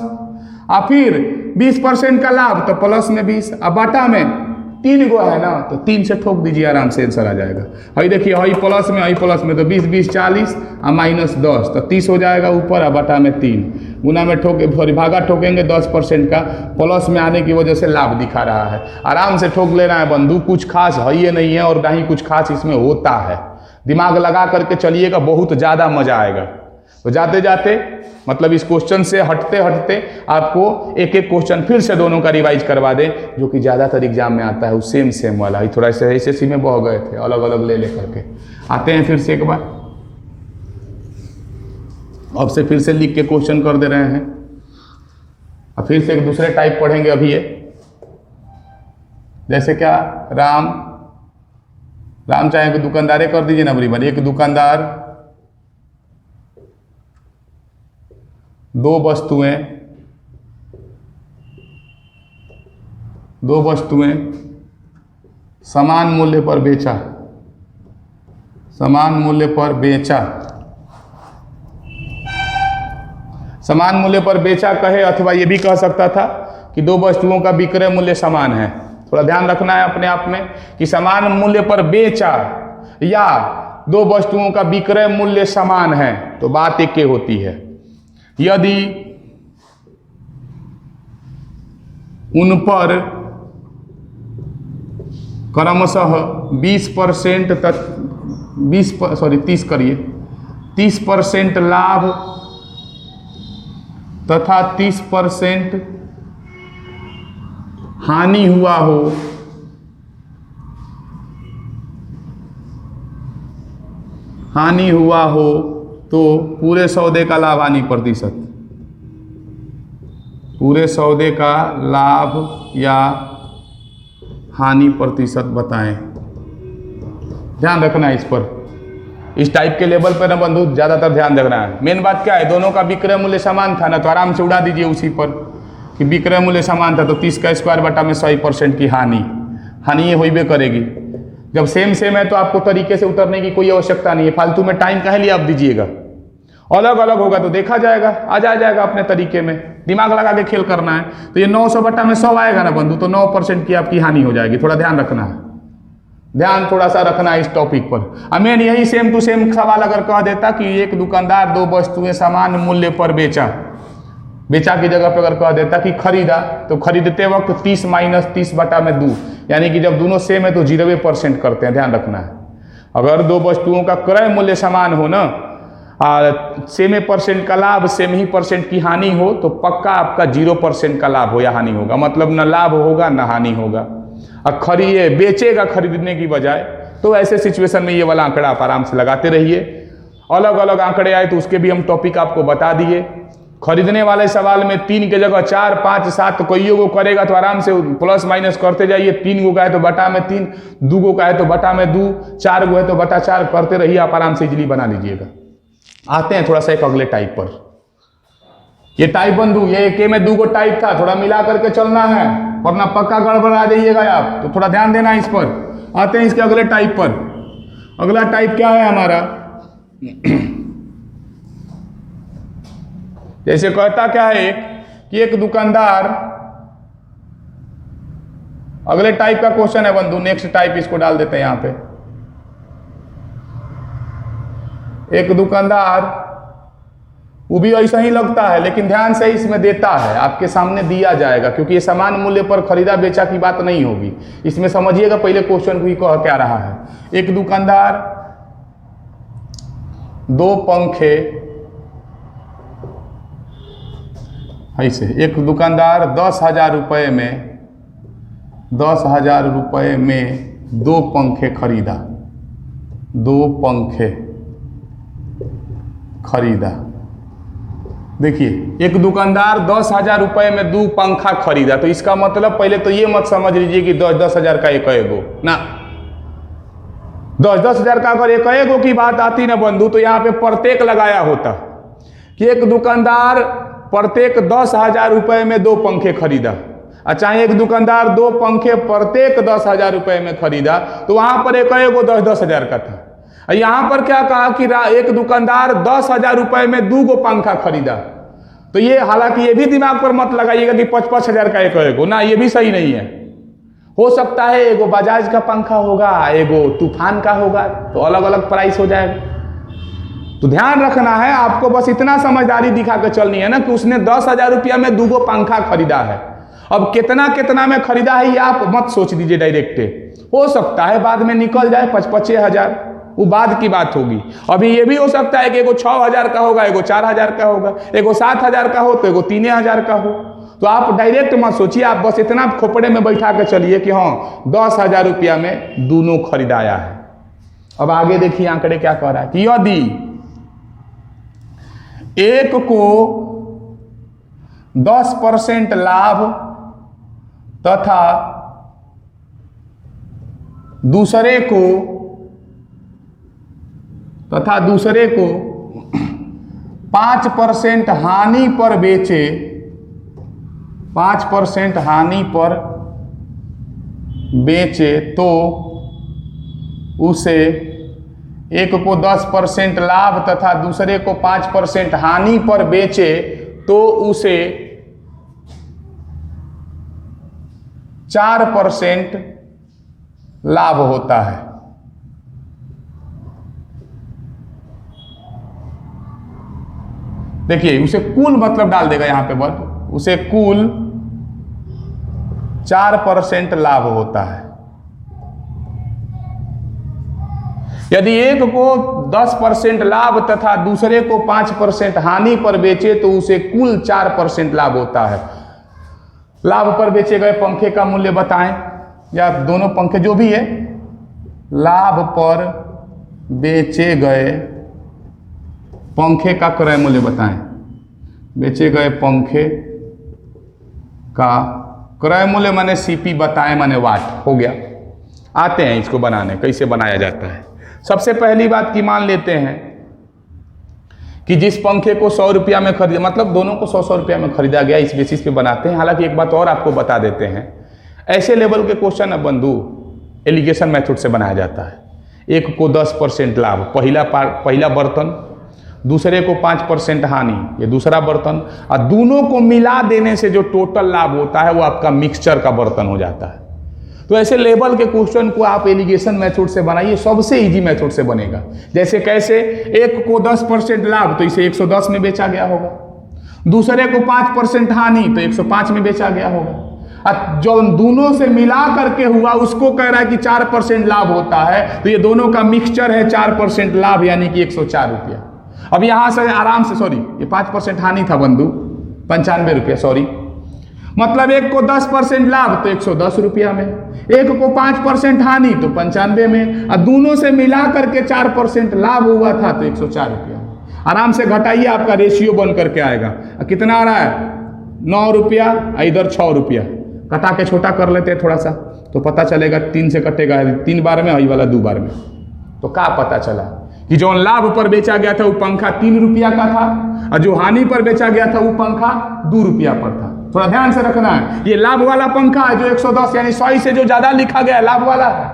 और फिर 20% का लाभ तो प्लस में 20, और बटा में 3 गो है ना तो 3 से ठोक दीजिए, आराम से आंसर आ जाएगा। हई देखिए, हई प्लस में तो 20 40 और माइनस 10 तो 30 हो जाएगा ऊपर, और बटा में 3 गुना में ठोके भागा ठोकेंगे 10% का, प्लस में आने की वजह से लाभ दिखा रहा है। आराम से ठोक लेना है बंधु, कुछ खास है ये नहीं है और ना ही कुछ खास इसमें होता है। दिमाग लगा करके चलिएगा, बहुत ज़्यादा मजा आएगा। तो जाते जाते मतलब इस क्वेश्चन से हटते हटते आपको एक क्वेश्चन फिर से दोनों का रिवाइज करवा दें, जो कि ज़्यादातर एग्जाम में आता है, वो सेम वाला ही। थोड़ा सा ऐसे में बह गए थे, अलग अलग ले करके आते हैं फिर से एक बार। अब से फिर से लिख के क्वेश्चन कर दे रहे हैं, और फिर से एक दूसरे टाइप पढ़ेंगे अभी ये। जैसे क्या, राम चाहे कि दुकानदारे कर दीजिए ना बड़ी बार। एक दुकानदार दो वस्तुएं समान मूल्य पर बेचा, समान मूल्य पर बेचा कहे, अथवा ये भी कह सकता था कि दो वस्तुओं का विक्रय मूल्य समान है। थोड़ा ध्यान रखना है अपने आप में कि समान मूल्य पर बेचा या दो वस्तुओं का विक्रय मूल्य समान है तो बात एक ही होती है। यदि उन पर क्रमशः 20% तक 30% लाभ तथा 30% हानि हुआ हो, तो पूरे सौदे का लाभ हानि प्रतिशत, पूरे सौदे का लाभ या हानि प्रतिशत बताएं। ध्यान रखना है इस पर, इस टाइप के लेवल पर ना बंधु ज़्यादातर ध्यान रखना है। मेन बात क्या है, दोनों का विक्रय मूल्य समान था ना, तो आराम से उड़ा दीजिए उसी पर कि विक्रय मूल्य समान था तो 30 का स्क्वायर बटा में 100% की हानि ये होइबे करेगी। जब सेम है तो आपको तरीके से उतरने की कोई आवश्यकता नहीं है, फालतू में टाइम काहे लिए आप दीजिएगा। अलग अलग होगा तो देखा जाएगा, आ जाएगा अपने तरीके में, दिमाग लगा के खेल करना है। तो ये 900 बटा में 100 आएगा ना बंधु, तो 9% की आपकी हानि हो जाएगी। थोड़ा ध्यान रखना है, ध्यान थोड़ा सा रखना है इस टॉपिक पर। अमेन यही सेम टू सेम सवाल अगर कह देता कि एक दुकानदार दो वस्तुएं समान मूल्य पर बेचा की जगह पर अगर कह देता कि खरीदा, तो खरीदते वक्त 30 माइनस 30 बटा में 2, यानी कि जब दोनों सेम है तो 0% करते हैं। ध्यान रखना है, अगर दो वस्तुओं का क्रय मूल्य समान हो ना, सेम % का लाभ सेम ही % की हानि हो, तो पक्का आपका 0% का लाभ हो या हानि होगा, मतलब न लाभ होगा न हानि होगा। और बेचेगा खरीदने की बजाय, तो ऐसे सिचुएशन में ये वाला आंकड़ा आप आराम से लगाते रहिए। अलग अलग आंकड़े आए तो उसके भी हम टॉपिक आपको बता दिए। खरीदने वाले सवाल में 3 की जगह 4, 5, 7 कोई को करेगा तो आराम से प्लस माइनस करते जाइए। 3 गो का है तो बटा में 3, 2 गो का है तो बटा में 2, 4 गो है तो बटा 4 करते रहिए, आप आराम से इजीली बना लीजिएगा। आते हैं थोड़ा सा एक अगले टाइप पर। ये टाइप बंधु, ये एक में 2 गो टाइप था, थोड़ा मिला करके चलना है वरना पक्का गड़बड़ा जाइएगा आप, तो थोड़ा ध्यान देना इस पर। आते हैं इसके अगले टाइप पर। अगला टाइप क्या है हमारा, जैसे कहता क्या है कि एक दुकानदार, अगले टाइप का क्वेश्चन है बंधु, नेक्स्ट टाइप इसको डाल देते हैं यहां पे। एक दुकानदार, वो भी ऐसा ही लगता है लेकिन ध्यान से इसमें देता है, आपके सामने दिया जाएगा क्योंकि ये समान मूल्य पर खरीदा बेचा की बात नहीं होगी। इसमें समझिएगा पहले क्वेश्चन को कह क्या रहा है। एक दुकानदार 2 पंखे, ऐसे एक दुकानदार 10,000 रुपये में 2 पंखे खरीदा, 2 पंखे खरीदा। देखिए, एक दुकानदार 10,000 रुपये में 2 पंखा खरीदा, तो इसका मतलब पहले तो ये मत समझ लीजिए कि 10,000 का एक एगो ना, 10,000 का अगर एक एगो की बात आती ना बंधु, तो यहाँ पे प्रत्येक लगाया होता कि एक दुकानदार प्रत्येक 10,000 रुपये में 2 पंखे खरीदा। अच्छा, एक दुकानदार 2 पंखे प्रत्येक 10,000 रुपये में खरीदा, तो वहां पर एक एगो 10,000 का था। यहां पर क्या कहा कि एक दुकानदार 10,000 रुपये में 2 गो पंखा खरीदा, तो ये हालांकि ये भी दिमाग पर मत लगाइएगा कि 5,000 का एक एगो ना, ये भी सही नहीं है। हो सकता है एगो बजाज का पंखा होगा, एगो तूफान का होगा, तो अलग अलग प्राइस हो जाएगा। तो ध्यान रखना है आपको, बस इतना समझदारी दिखा कर चलनी है ना कि उसने 10,000 रुपया में 2 गो पंखा खरीदा है। अब कितना में खरीदा है ये आप मत सोच दीजिए डायरेक्ट, हो सकता है बाद में निकल जाए 5,000, वो बाद की बात होगी। अभी ये भी हो सकता है कि एगो 6,000 का होगा, एगो 4,000 का होगा, एगो 7,000 का हो तो एगो 3,000 का हो। तो आप डायरेक्ट मत सोचिए, आप बस इतना खोपड़े में बैठा के चलिए कि हाँ 10,000 रुपया में दोनों खरीदाया है। अब आगे देखिए आंकड़े क्या कह रहा है कि यदि एक को 10% लाभ तथा दूसरे को 5% हानि पर बेचे, 5% हानि पर बेचे तो उसे एक को 10% लाभ तथा दूसरे को 5% हानि पर बेचे तो उसे 4% लाभ होता है। देखिए उसे कुल मतलब डाल देगा यहां पे बस, उसे कुल 4% लाभ होता है। यदि एक को 10% लाभ तथा दूसरे को 5% हानि पर बेचे तो उसे कुल 4% लाभ होता है। लाभ पर बेचे गए पंखे का मूल्य बताएं, या दोनों पंखे जो भी है, लाभ पर बेचे गए पंखे का क्रय मूल्य बताएं। बेचे गए पंखे का क्रय मूल्य माने सीपी बताएं माने वाट, हो गया। आते हैं इसको बनाने, कैसे बनाया जाता है। सबसे पहली बात की मान लेते हैं कि जिस पंखे को 100 रुपया में खरीदा, मतलब दोनों को 100 रुपया में खरीदा गया, इस बेसिस पे बनाते हैं। हालांकि एक बात और आपको बता देते हैं, ऐसे लेवल के क्वेश्चन अब बंधु एलिगेशन मेथड से बनाया जाता है। एक को 10% लाभ, पहला बर्तन, दूसरे को 5% हानि, ये दूसरा बर्तन, और दोनों को मिला देने से जो टोटल लाभ होता है वो आपका मिक्सचर का बर्तन हो जाता है। तो ऐसे लेवल के क्वेश्चन को आप एलिगेशन मेथड से बनाइए, सबसे इजी मेथड से बनेगा। जैसे कैसे, एक को 10% लाभ तो इसे 110 में बेचा गया होगा, दूसरे को 5% हानि तो 105 में बेचा गया होगा। जो दोनों से मिला करके हुआ उसको कह रहा है कि 4% लाभ होता है, तो ये दोनों का मिक्सचर है 4% लाभ, यानी कि 104 रुपया। अब यहां से आराम से, सॉरी ये 5% हानि था बंधु, 95 रुपया, सॉरी, मतलब एक को 10% लाभ तो 110 रुपया में, एक को 5% हानि तो 95 में, और दोनों से मिला करके 4% लाभ हुआ था तो 104 रुपया। आराम से घटाइए, आपका रेशियो बन करके आएगा। कितना आ रहा है? 9 रुपया, इधर 6 रुपया। कटा के छोटा कर लेते हैं थोड़ा सा, तो पता चलेगा 3 से कटेगा, 3 बार में, वही वाला 2 बार में। तो क्या पता चला कि जो लाभ पर बेचा गया था वो पंखा 3 रुपया का था, और जो हानि पर बेचा गया था वो पंखा 2 रुपया पर था। थोड़ा ध्यान से रखना है, ये लाभ वाला पंखा है जो 110, यानी 100 से जो ज्यादा लिखा गया है लाभ वाला है,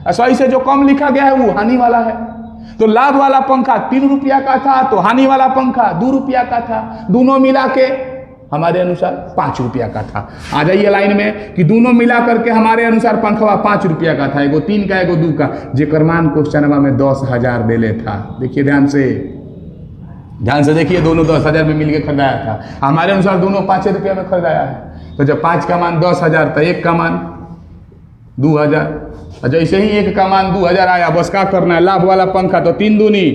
और 100 से जो कम लिखा गया है वो हानि वाला है। तो लाभ वाला पंखा 3 रुपया का था, तो हानि वाला पंखा 2 रुपया का था। दोनों मिला के हमारे अनुसार 5 रुपया का था। आ जाइए लाइन में कि दोनों मिला करके हमारे अनुसार पंखवा 5 रुपया का था, एगो 3 का एगो 2 का, जेकर मान क्वेश्चन में 10,000 देले था। देखिए ध्यान से देखिए, दोनों 10,000 में मिलकर खरीदाया था। हमारे अनुसार दोनों 5 रुपया में खरीदाया है। तो जब 5 का मान 10,000 तो 1 का मान 2,000, और जैसे ही 1 का मान 2,000 आया, बस क्या करना है, लाभ वाला पंखा तो 3 दूनी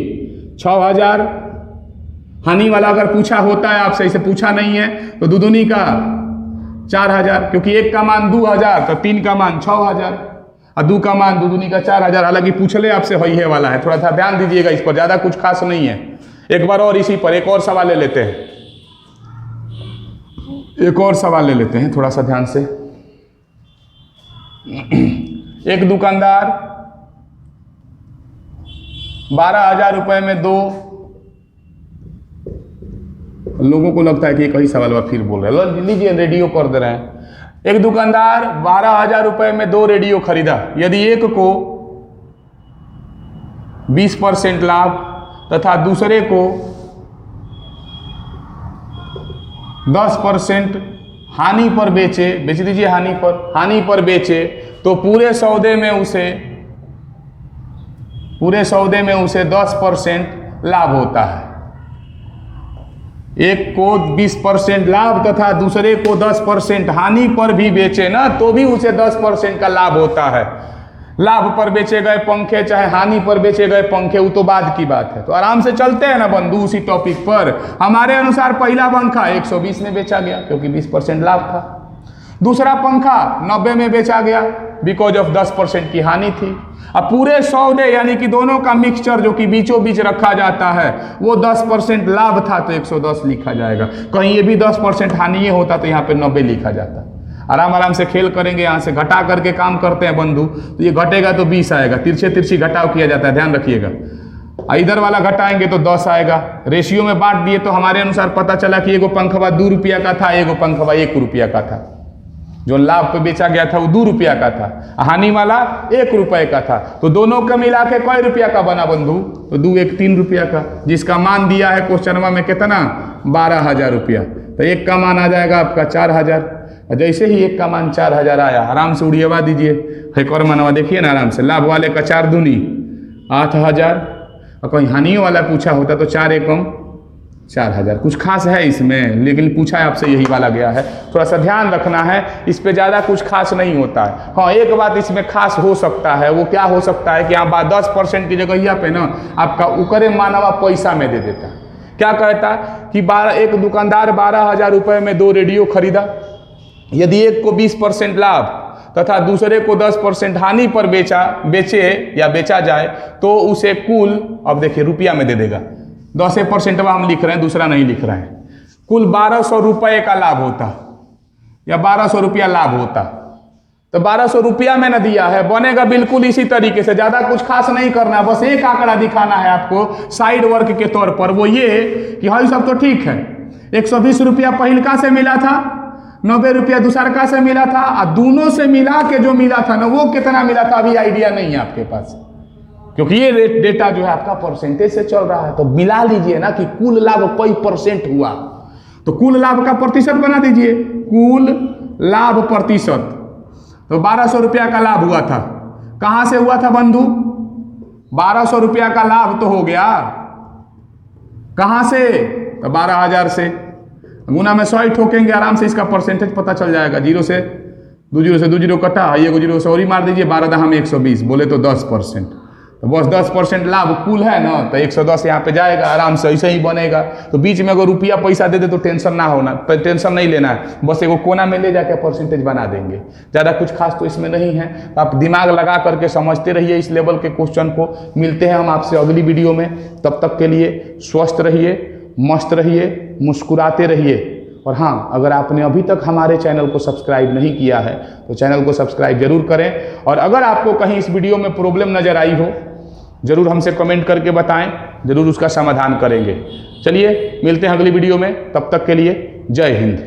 6,000, हानि वाला अगर पूछा होता है आपसे, इसे पूछा नहीं है तो 2 दूनी का 4,000, क्योंकि 1 का मान 2,000 तो 3 का मान 6,000, और 2 का मान 2 दूनी का 4,000। हालांकि पूछले आपसे वही है वाला है, थोड़ा सा ध्यान दीजिएगा इस पर, ज्यादा कुछ खास नहीं है। एक बार और इसी पर एक और सवाल ले लेते हैं, एक और सवाल ले लेते हैं, थोड़ा सा ध्यान से। एक दुकानदार 12,000 रुपए में 2, लोगों को लगता है कि एक ही सवाल फिर बोल रहे हैं, लीजिए रेडियो कर दे रहे हैं। एक दुकानदार 12,000 रुपए में 2 रेडियो खरीदा। यदि एक को 20% लाभ तथा दूसरे को 10% हानि पर बेचे, बेच दीजिए हानि पर बेचे, तो पूरे सौदे में उसे 10% लाभ होता है। एक को 20% लाभ तथा दूसरे को 10% हानि पर भी बेचे ना, तो भी उसे 10% का लाभ होता है। लाभ पर बेचे गए पंखे चाहे हानि पर बेचे गए पंखे, वो तो बाद की बात है। तो आराम से चलते हैं ना बंधु उसी टॉपिक पर। हमारे अनुसार पहला पंखा 120 में बेचा गया क्योंकि 20% लाभ था। दूसरा पंखा 90 में बेचा गया बिकॉज ऑफ 10% की हानि थी। अब पूरे सौदे यानी कि दोनों का मिक्सचर जो कि बीचों बीच रखा जाता है वो 10% लाभ था तो 110 लिखा जाएगा। कहीं ये भी 10% हानि होता तो यहाँ पे 90 लिखा जाता। आराम से खेल करेंगे, यहाँ से घटा करके काम करते हैं बंधु। तो ये घटेगा तो 20 आएगा, तिरछे तिरछी घटाव किया जाता है, ध्यान रखिएगा। इधर वाला घटाएंगे तो 10 आएगा। रेशियो में बांट दिए तो हमारे अनुसार पता चला कि एगो पंखवा 2 रुपया का था, एगो पंखवा 1 रुपया का था। जो लाभ पे बेचा गया था वो 2 रुपया का था, हानि वाला 1 रुपये का था। तो दोनों का मिला के कै रुपया का बना बंधु? तो 2 1 3 रुपया का, जिसका मान दिया है क्वेश्चनवा में कितना? 12,000 रुपया। तो एक का मान आ जाएगा आपका 4,000। जैसे ही एक का मान 4,000 आया, आराम से उड़िएवा दीजिए। एक और मनवा देखिए ना आराम से, लाभ वाले का 4 दूनी 8,000, और कहीं हानि वाला पूछा होता तो 4 एकम 4,000। कुछ खास है इसमें, लेकिन पूछा है आपसे यही वाला गया है। थोड़ा सा ध्यान रखना है, इस पे ज़्यादा कुछ खास नहीं होता है। हाँ, एक बात इसमें खास हो सकता है, वो क्या हो सकता है कि यहाँ 10% की जगह पे ना आपका उकरे मानवा पैसा में दे देता। क्या कहता कि एक दुकानदार 12,000 रुपये में 2 रेडियो खरीदा। यदि एक को 20% लाभ तथा दूसरे को 10% हानि पर बेचे या बेचा जाए तो उसे कुल, अब देखिए रुपया में दे देगा, 10% हम लिख रहे हैं, दूसरा नहीं लिख रहे हैं, कुल 1200 रुपये का लाभ होता या 1200 रुपया लाभ होता। तो 1200 रुपया में न दिया है, बनेगा बिल्कुल इसी तरीके से। ज़्यादा कुछ खास नहीं करना है, बस एक आंकड़ा दिखाना है आपको साइड वर्क के तौर पर। वो ये कि हाँ सब तो ठीक है, 120 रुपया पहिलका से मिला था, 90 रुपया दूसरका से मिला था, और दोनों से मिला के जो मिला था ना वो कितना मिला था अभी आइडिया नहीं है आपके पास, क्योंकि ये डेटा जो है आपका परसेंटेज से चल रहा है। तो मिला लीजिए ना कि कुल लाभ कई % हुआ, तो कुल लाभ का प्रतिशत बना दीजिए, कुल लाभ प्रतिशत। तो 1200 रुपया का लाभ हुआ था, कहां से हुआ था बंधु? 1200 रुपया का लाभ तो हो गया कहां से? तो 12,000 से। गुना में 100 ही ठोकेंगे, आराम से इसका परसेंटेज पता चल जाएगा। 0 से 2 0 से 2 0 कटा, ये 0 से और ही मार दीजिए, 12 में 120 बोले तो 10%। तो बस 10% लाभ कुल है ना, तो 110 यहाँ पे जाएगा, आराम से ऐसे ही बनेगा। तो बीच में अगर रुपया पैसा दे दे तो टेंशन ना होना, टेंशन नहीं लेना है, बस एगो कोना में ले जाके परसेंटेज बना देंगे। ज़्यादा कुछ खास तो इसमें नहीं है। तो आप दिमाग लगा करके समझते रहिए इस लेवल के क्वेश्चन को। मिलते हैं हम आपसे अगली वीडियो में, तब तक के लिए स्वस्थ रहिए, मस्त रहिए, मुस्कुराते रहिए। और हाँ, अगर आपने अभी तक हमारे चैनल को सब्सक्राइब नहीं किया है तो चैनल को सब्सक्राइब जरूर करें। और अगर आपको कहीं इस वीडियो में प्रॉब्लम नज़र आई हो, ज़रूर हमसे कमेंट करके बताएं, ज़रूर उसका समाधान करेंगे। चलिए मिलते हैं अगली वीडियो में, तब तक के लिए जय हिंद।